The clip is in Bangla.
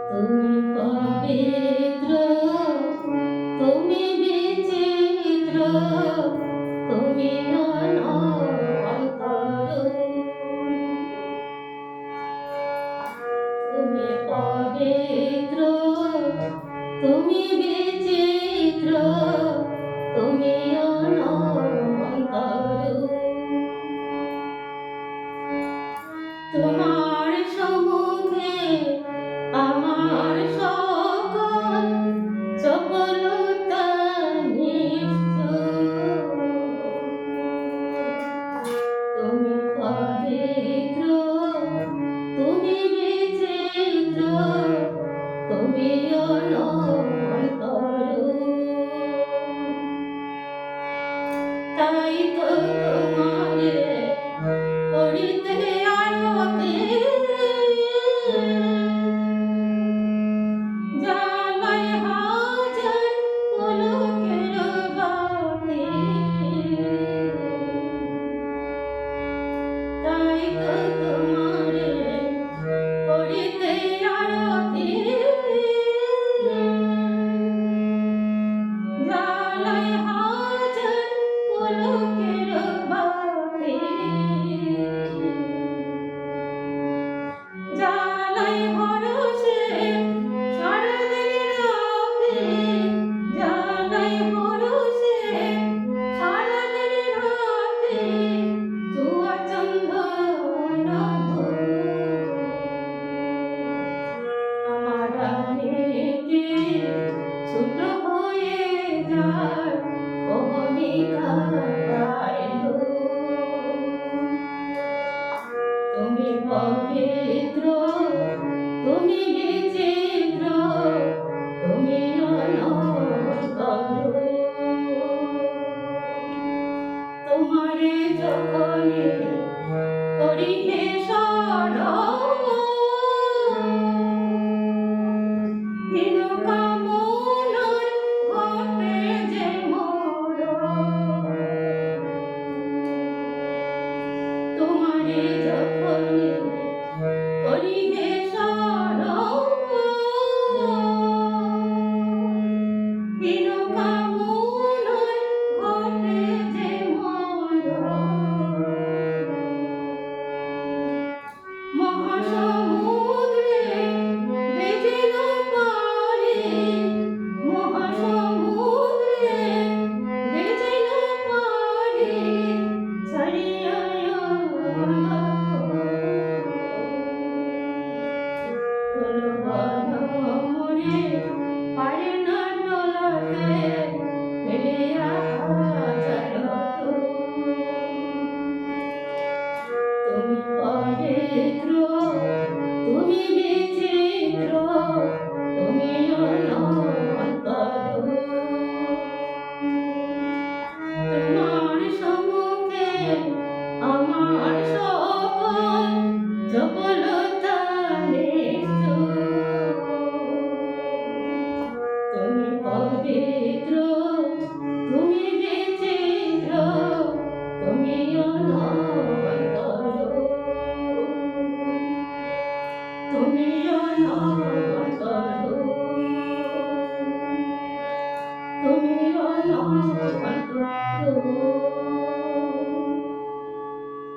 তুমি পবিত্র, তুমি বিচিত্র, তুমি অনন্তর। তুমি পবিত্র, তুমি বিচিত্র, তুমি অনন্তর। তোমার সম্মুখে আমার সকল চপলতা নিশ্চয়। তুমি পবিত্র, তুমি বিচিত্র, তুমি অনন্তর। তাই তো তোমারে করিতে আরতি, জ্বালায় হাজার পুলকের বাতি। তাই তো তোমারে করিতে আরতি, জ্বালায় হাজার পুলকের বাতি। জ্বালায় পরশে সারাদিন রাতে, জ্বালায় পরশে সারাদিন রাতে, জুয়া চন্দন আমার রানীকে ছোট হয়ে যায় অহমিকা পাইলো। তুমি পবিত্র, তুমি বিচিত্র, তুমি অনন্তর। তোমারে যখনই করি হে স্মরণ, হীন কামনার ঘটে যে মরণ। তোমারে যখনই করি হে স্মরণ, হীন কামনার ঘটে যে মরণ। মহাসমুদ্রে ভেসে না পারি, মহাসমুদ্রে ভেসে না পারি, ছাড়িয়া মনে পারে না ডোলাতে, ফেলিয়া হাজার। তুমি পবিত্র, তুমি বিচিত্র, তুমি অনন্তর। তোমার সম্মুখে আমার সকল চপলতা নিশ্চয়। তুমি পবিত্র, তুমি বিচিত্র, তুমি অনন্তর। তুমি